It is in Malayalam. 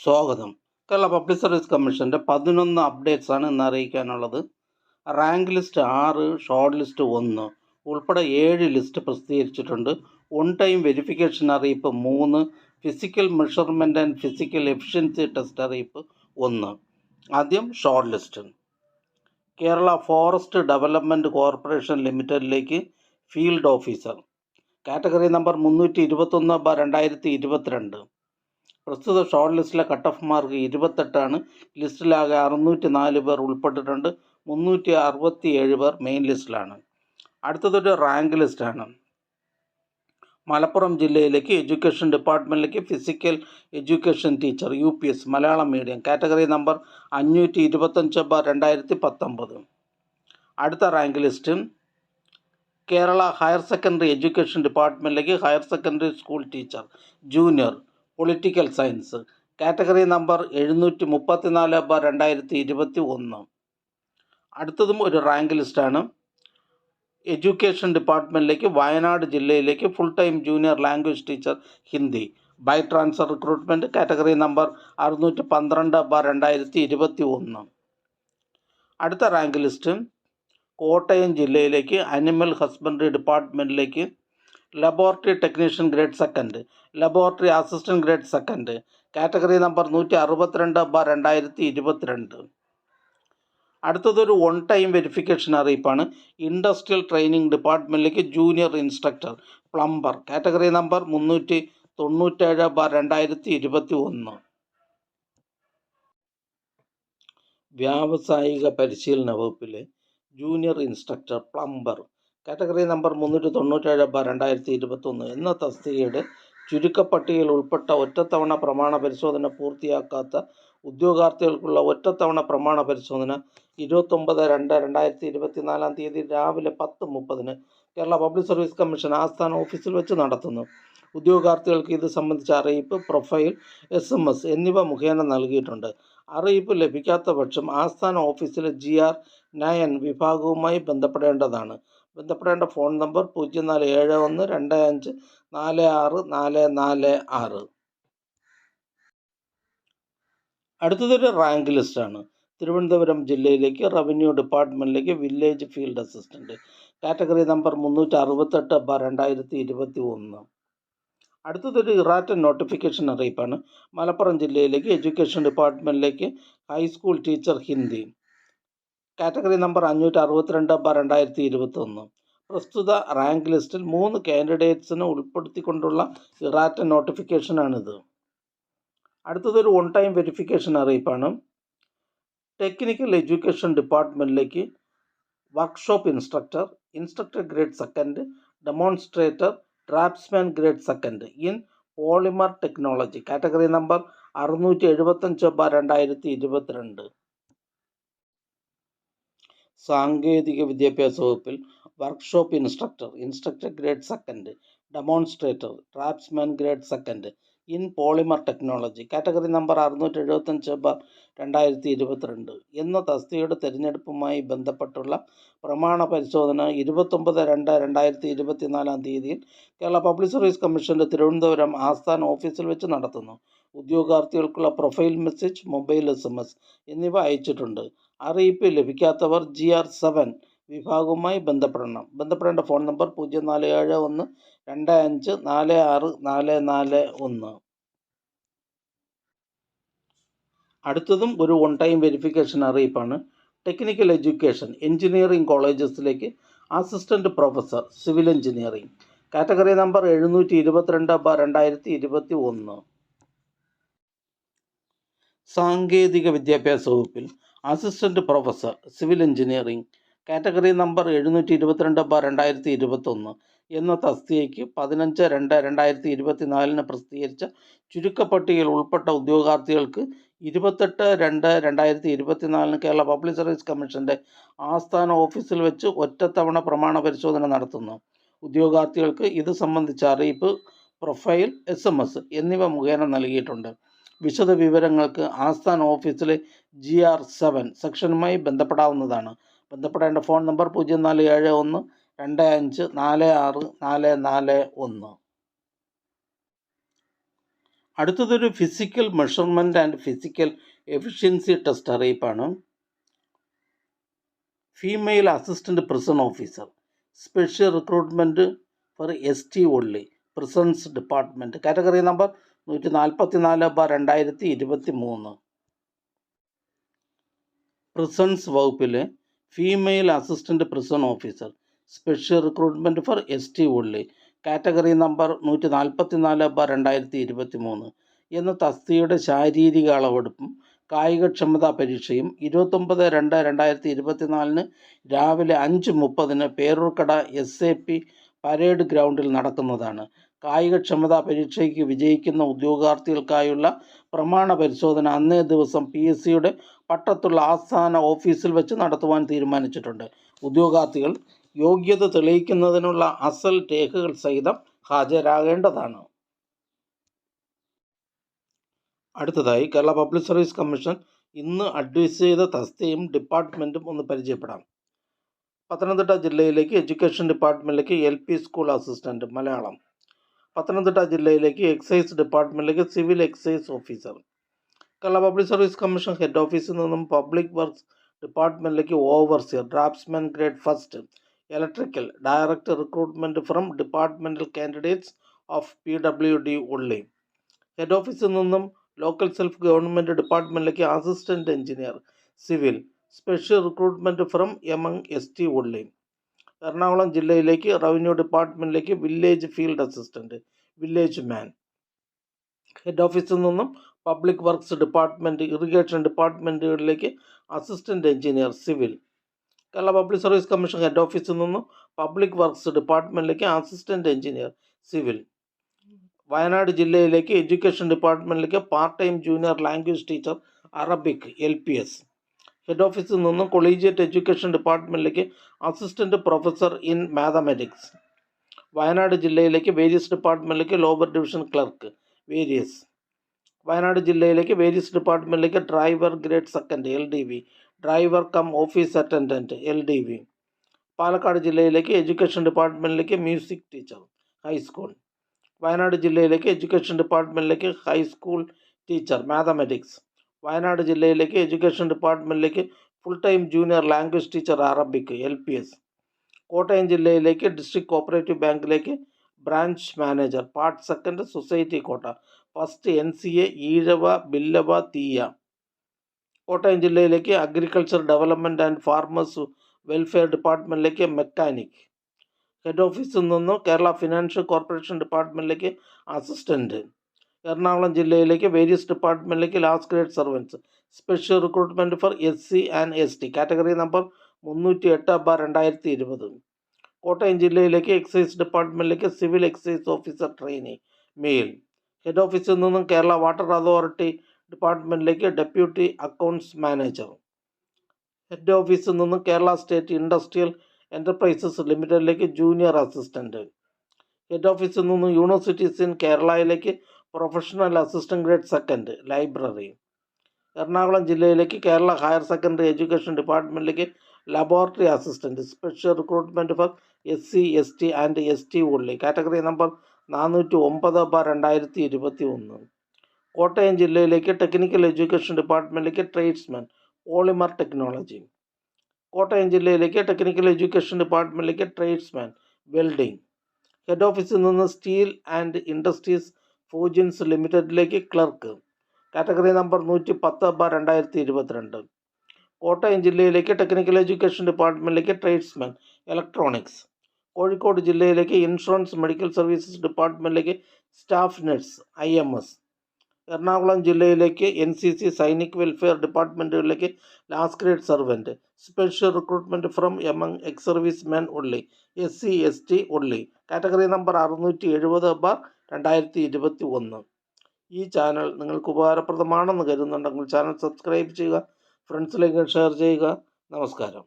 സ്വാഗതം. കേരള പബ്ലിക് സർവീസ് കമ്മീഷൻ്റെ 11 അപ്ഡേറ്റ്സ് ആണ് ഇന്ന് അറിയിക്കാനുള്ളത്. റാങ്ക് ലിസ്റ്റ് 6, ഷോർട്ട് ലിസ്റ്റ് 1 ഉൾപ്പെടെ 7 ലിസ്റ്റ് പ്രസിദ്ധീകരിച്ചിട്ടുണ്ട്. ഓൺ ടൈം വെരിഫിക്കേഷൻ അറിയിപ്പ് 3, physical measurement and physical efficiency test അറിയിപ്പ് 1. ആദ്യം short list. Kerala forest development corporation ലിമിറ്റഡിലേക്ക് ഫീൽഡ് ഓഫീസർ, കാറ്റഗറി നമ്പർ 321/2022. പ്രസ്തുത ഷോർട്ട് ലിസ്റ്റിലെ കട്ട് ഓഫ് മാർക്ക് 28 ലിസ്റ്റിലാകെ 604 പേർ ഉൾപ്പെട്ടിട്ടുണ്ട്. 367 പേർ മെയിൻ ലിസ്റ്റിലാണ്. അടുത്തതൊരു റാങ്ക് ലിസ്റ്റാണ്. മലപ്പുറം ജില്ലയിലേക്ക് എഡ്യൂക്കേഷൻ ഡിപ്പാർട്ട്മെൻറ്റിലേക്ക് physical education teacher UPS Malayalam medium, category number 525/2019. അടുത്ത rank list Kerala higher secondary education ഡിപ്പാർട്ട്മെൻറ്റിലേക്ക് higher secondary school teacher junior political science, category number 734/2021. അടുത്തതും ഒരു റാങ്ക് ലിസ്റ്റാണ്. എഡ്യൂക്കേഷൻ ഡിപ്പാർട്ട്മെൻറ്റിലേക്ക് വയനാട് ജില്ലയിലേക്ക് full time junior language teacher Hindi by transfer recruitment, category number 612/2021. അടുത്ത റാങ്ക് ലിസ്റ്റ് കോട്ടയം ജില്ലയിലേക്ക് അനിമൽ ഹസ്ബൻഡറി ഡിപ്പാർട്ട്മെൻറ്റിലേക്ക് laboratory technician grade 2, laboratory assistant grade 2, category number 162/2022. അടുത്തതൊരു ഓൺ ടൈം വെരിഫിക്കേഷൻ അറിയിപ്പാണ്. ഇൻഡസ്ട്രിയൽ ട്രെയിനിങ് ഡിപ്പാർട്ട്മെൻറ്റിലേക്ക് junior instructor plumber, category number 397/2021. വ്യാവസായിക പരിശീലന വകുപ്പിലെ junior instructor plumber, category number 397/2021 എന്ന തസ്തികയുടെ ചുരുക്കപ്പട്ടികയിൽ ഉൾപ്പെട്ട ഒറ്റത്തവണ പ്രമാണ പരിശോധന പൂർത്തിയാക്കാത്ത ഉദ്യോഗാർത്ഥികൾക്കുള്ള ഒറ്റത്തവണ പ്രമാണ പരിശോധന 29/2/2024 രാവിലെ 10:30 കേരള പബ്ലിക് സർവീസ് കമ്മീഷൻ ആസ്ഥാന ഓഫീസിൽ വെച്ച് നടത്തുന്നു. ഉദ്യോഗാർത്ഥികൾക്ക് ഇത് സംബന്ധിച്ച അറിയിപ്പ്, പ്രൊഫൈൽ, SMS എന്നിവ മുഖേന നൽകിയിട്ടുണ്ട്. അറിയിപ്പ് ലഭിക്കാത്ത പക്ഷം ആസ്ഥാന ഓഫീസിലെ GR9 വിഭാഗവുമായി ബന്ധപ്പെടേണ്ടതാണ്. ബന്ധപ്പെടേണ്ട ഫോൺ നമ്പർ 047125464446. അടുത്തതൊരു റാങ്ക് ലിസ്റ്റാണ്. തിരുവനന്തപുരം ജില്ലയിലേക്ക് റവന്യൂ ഡിപ്പാർട്ട്മെൻറ്റിലേക്ക് village field assistant, category number 368/2021. അടുത്തതൊരു ഇറാറ്റൻ നോട്ടിഫിക്കേഷൻ അറിയിപ്പാണ്. മലപ്പുറം ജില്ലയിലേക്ക് എഡ്യൂക്കേഷൻ ഡിപ്പാർട്ട്മെൻറ്റിലേക്ക് high school teacher Hindi, category number 562/2021. പ്രസ്തുത റാങ്ക് ലിസ്റ്റിൽ 3 കാൻഡിഡേറ്റ്സിനെ ഉൾപ്പെടുത്തിക്കൊണ്ടുള്ള ഇറാറ്റൻ നോട്ടിഫിക്കേഷനാണിത്. അടുത്തതൊരു ഓൺ ടൈം വെരിഫിക്കേഷൻ അറിയിപ്പാണ്. ടെക്നിക്കൽ എഡ്യൂക്കേഷൻ ഡിപ്പാർട്ട്മെൻറ്റിലേക്ക് workshop instructor, instructor grade 2, demonstrator draftsman grade 2 in polymer technology, category number 675/2022. സാങ്കേതിക വിദ്യാഭ്യാസ വകുപ്പിൽ workshop instructor, instructor grade 2, demonstrator draftsman grade 2 in polymer technology, category number 675/2022 എന്ന തസ്തികയുടെ തിരഞ്ഞെടുപ്പുമായി ബന്ധപ്പെട്ടുള്ള പ്രമാണ പരിശോധന 29/2/2024 കേരള പബ്ലിക് സർവീസ് കമ്മീഷൻ്റെ തിരുവനന്തപുരം ആസ്ഥാന ഓഫീസിൽ വെച്ച് നടത്തുന്നു. ഉദ്യോഗാർത്ഥികൾക്കുള്ള പ്രൊഫൈൽ മെസ്സേജ്, മൊബൈൽ SMS എന്നിവ അയച്ചിട്ടുണ്ട്. അറിയിപ്പ് ലഭിക്കാത്തവർ GR7 വിഭാഗവുമായി ബന്ധപ്പെടണം. ബന്ധപ്പെടേണ്ട ഫോൺ നമ്പർ 047125464441. അടുത്തതും ഒരു ഓൺ ടൈം വെരിഫിക്കേഷൻ അറിയിപ്പാണ്. ടെക്നിക്കൽ എഡ്യൂക്കേഷൻ എഞ്ചിനീയറിംഗ് കോളേജസിലേക്ക് assistant professor civil engineering, category number 722/2021. സാങ്കേതിക വിദ്യാഭ്യാസ വകുപ്പിൽ assistant professor civil engineering, category number 722/2021 എന്ന തസ്തികയ്ക്ക് 15/2/2024 പ്രസിദ്ധീകരിച്ച ചുരുക്കപ്പട്ടികയിൽ ഉൾപ്പെട്ട ഉദ്യോഗാർത്ഥികൾക്ക് 28/2/2024 കേരള പബ്ലിക് സർവീസ് കമ്മീഷൻ്റെ ആസ്ഥാന ഓഫീസിൽ വെച്ച് ഒറ്റത്തവണ പ്രമാണ പരിശോധന നടത്തുന്നു. ഉദ്യോഗാർത്ഥികൾക്ക് ഇത് സംബന്ധിച്ച അറിയിപ്പ്, പ്രൊഫൈൽ, SMS എന്നിവ മുഖേന നൽകിയിട്ടുണ്ട്. വിശദ വിവരങ്ങൾക്ക് ആസ്ഥാന ഓഫീസിലെ GR7 സെക്ഷനുമായി ബന്ധപ്പെടാവുന്നതാണ്. ബന്ധപ്പെടേണ്ട ഫോൺ നമ്പർ 047125464441. അടുത്തതൊരു physical measurement and physical efficiency test അറിയിപ്പാണ്. Female assistant prison officer, special recruitment for ST only, prisons department, category number 144/2023. Prisons വകുപ്പിലെ female assistant prison officer, special recruitment for ST only, category number 144/2023 എന്ന തസ്തികയുടെ ശാരീരിക അളവെടുപ്പും കായികക്ഷമതാ പരീക്ഷയും 29/2/2024 രാവിലെ 5:30 പേരൂർക്കട SAP പരേഡ് ഗ്രൗണ്ടിൽ നടക്കുന്നതാണ്. കായികക്ഷമതാ പരീക്ഷയ്ക്ക് വിജയിക്കുന്ന ഉദ്യോഗാർത്ഥികൾക്കായുള്ള പ്രമാണ പരിശോധന അന്നേ ദിവസം PSCയുടെ പട്ടത്തുള്ള ആസ്ഥാന ഓഫീസിൽ വെച്ച് നടത്തുവാൻ തീരുമാനിച്ചിട്ടുണ്ട്. ഉദ്യോഗാർത്ഥികൾ യോഗ്യത തെളിയിക്കുന്നതിനുള്ള അസൽ രേഖകൾ സഹിതം ഹാജരാകേണ്ടതാണ്. അടുത്തതായി കേരള പബ്ലിക് സർവീസ് കമ്മീഷൻ ഇന്ന് അഡ്വൈസ് ചെയ്ത തസ്തികയും ഡിപ്പാർട്ട്മെൻറ്റും ഒന്ന് പരിചയപ്പെടാം. പത്തനംതിട്ട ജില്ലയിലേക്ക് എഡ്യൂക്കേഷൻ ഡിപ്പാർട്ട്മെൻറ്റിലേക്ക് LP school assistant Malayalam. Pathanamthitta ജില്ലയിലേക്ക് എക്സൈസ് ഡിപ്പാർട്ട്മെൻറ്റിലേക്ക് civil excise officer. Kerala public service commission head ഓഫീസിൽ നിന്നും പബ്ലിക് വർക്ക്സ് ഡിപ്പാർട്ട്മെൻറ്റിലേക്ക് overseer, draftsman grade first, electrical, direct recruitment from departmental candidates of PWD only. Head ഓഫീസിൽ നിന്നും ലോക്കൽ സെൽഫ് ഗവൺമെൻറ് ഡിപ്പാർട്ട്മെൻറ്റിലേക്ക് assistant engineer civil, special recruitment from among ST only. Ernakulam ജില്ലയിലേക്ക് റവന്യൂ ഡിപ്പാർട്ട്മെൻറ്റിലേക്ക് village field assistant, village man. Head ഓഫീസിൽ നിന്നും പബ്ലിക് വർക്ക്സ് ഡിപ്പാർട്ട്മെൻറ്റ്, ഇറിഗേഷൻ ഡിപ്പാർട്ട്മെൻറ്റുകളിലേക്ക് assistant engineer civil. Kerala public service commission head ഓഫീസിൽ നിന്നും പബ്ലിക് വർക്ക്സ് ഡിപ്പാർട്ട്മെൻറ്റിലേക്ക് അസിസ്റ്റൻ്റ് എഞ്ചിനീയർ സിവിൽ. വയനാട് ജില്ലയിലേക്ക് എഡ്യൂക്കേഷൻ ഡിപ്പാർട്ട്മെൻറ്റിലേക്ക് part time junior language teacher Arabic LPS. Head ഓഫീസിൽ നിന്നും കൊളീജിയറ്റ് എഡ്യൂക്കേഷൻ ഡിപ്പാർട്ട്മെൻറ്റിലേക്ക് assistant professor in mathematics. Wayanad ജില്ലയിലേക്ക് വേരിയസ് ഡിപ്പാർട്ട്മെൻറ്റിലേക്ക് lower division clerk various. Wayanad ജില്ലയിലേക്ക് വേരിയസ് ഡിപ്പാർട്ട്മെൻറ്റിലേക്ക് driver grade second LDV, driver cum office attendant LDV. Palakkad ജില്ലയിലേക്ക് എഡ്യൂക്കേഷൻ ഡിപ്പാർട്ട്മെൻറ്റിലേക്ക് മ്യൂസിക് ടീച്ചർ ഹൈസ്കൂൾ. വയനാട് ജില്ലയിലേക്ക് എഡ്യൂക്കേഷൻ ഡിപ്പാർട്ട്മെൻറ്റിലേക്ക് ഹൈസ്കൂൾ ടീച്ചർ മാത്തമാറ്റിക്സ്. വയനാട് ജില്ലയിലേക്ക് എഡ്യൂക്കേഷൻ ഡിപ്പാർട്ട്മെൻറ്റിലേക്ക് full time junior language teacher Arabic LPS. Kottayam ജില്ലയിലേക്ക് ഡിസ്ട്രിക്ട് കോപ്പറേറ്റീവ് ബാങ്കിലേക്ക് branch manager part second society quota first NCA Ezhava Billava Thiyya. Kottayam ജില്ലയിലേക്ക് agriculture development and farmers welfare ഡിപ്പാർട്ട്മെൻറ്റിലേക്ക് മെക്കാനിക്. ഹെഡ് ഓഫീസിൽ നിന്ന് കേരള ഫിനാൻഷ്യൽ കോർപ്പറേഷൻ ഡിപ്പാർട്ട്മെൻറ്റിലേക്ക് അസിസ്റ്റൻറ്റ്. എറണാകുളം ജില്ലയിലേക്ക് വേരിയസ് ഡിപ്പാർട്ട്മെൻറ്റിലേക്ക് last grade servants, special recruitment for SC and ST, category number 308/2020. Kottayam ജില്ലയിലേക്ക് എക്സൈസ് ഡിപ്പാർട്ട്മെൻറ്റിലേക്ക് civil excise officer trainee male. Head ഓഫീസിൽ നിന്നും കേരള വാട്ടർ അതോറിറ്റി ഡിപ്പാർട്ട്മെൻറ്റിലേക്ക് ഡെപ്യൂട്ടി അക്കൗണ്ട്സ് മാനേജർ. ഹെഡ് ഓഫീസിൽ നിന്നും കേരള സ്റ്റേറ്റ് ഇൻഡസ്ട്രിയൽ എൻ്റർപ്രൈസസ് ലിമിറ്റഡിലേക്ക് ജൂനിയർ അസിസ്റ്റൻറ്റ്. ഹെഡ് ഓഫീസിൽ നിന്നും യൂണിവേഴ്സിറ്റീസ് ഇൻ കേരളയിലേക്ക് professional assistant grade second library. Ernakulam ജില്ലയിലേക്ക് കേരള ഹയർ സെക്കൻഡറി എഡ്യൂക്കേഷൻ ഡിപ്പാർട്ട്മെൻറ്റിലേക്ക് laboratory assistant, special recruitment for SC ST and ST only, category number 409/2021. Kottayam ജില്ലയിലേക്ക് ടെക്നിക്കൽ എഡ്യൂക്കേഷൻ ഡിപ്പാർട്ട്മെൻറ്റിലേക്ക് ട്രേഡ്സ്മാൻ പോളിമർ ടെക്നോളജി. കോട്ടയം ജില്ലയിലേക്ക് ടെക്നിക്കൽ എഡ്യൂക്കേഷൻ ഡിപ്പാർട്ട്മെൻറ്റിലേക്ക് ട്രേഡ്സ്മാൻ വെൽഡിംഗ്. ഹെഡ് ഓഫീസിൽ നിന്ന് സ്റ്റീൽ ആൻഡ് ഇൻഡസ്ട്രീസ് ഫോർജിൻസ് ലിമിറ്റഡിലേക്ക് ക്ലർക്ക്, കാറ്റഗറി നമ്പർ 110/2022. കോട്ടയം ജില്ലയിലേക്ക് ടെക്നിക്കൽ എഡ്യൂക്കേഷൻ ഡിപ്പാർട്ട്മെൻറ്റിലേക്ക് ട്രേഡ്സ്മാൻ ഇലക്ട്രോണിക്സ്. കോഴിക്കോട് ജില്ലയിലേക്ക് ഇൻഷുറൻസ് മെഡിക്കൽ സർവീസസ് ഡിപ്പാർട്ട്മെൻറ്റിലേക്ക് സ്റ്റാഫ് നഴ്സ് IMS. എറണാകുളം ജില്ലയിലേക്ക് NCC സൈനിക് വെൽഫെയർ ഡിപ്പാർട്ട്മെൻറ്റുകളിലേക്ക് last grade servant, special recruitment from among ex service men only, SC ST only, category number 670/2021. ഈ ചാനൽ നിങ്ങൾക്ക് ഉപകാരപ്രദമാണെന്ന് കരുതുന്നുണ്ടെങ്കിൽ ചാനൽ സബ്സ്ക്രൈബ് ചെയ്യുക, ഫ്രണ്ട്സിലേക്ക് ഷെയർ ചെയ്യുക. നമസ്കാരം.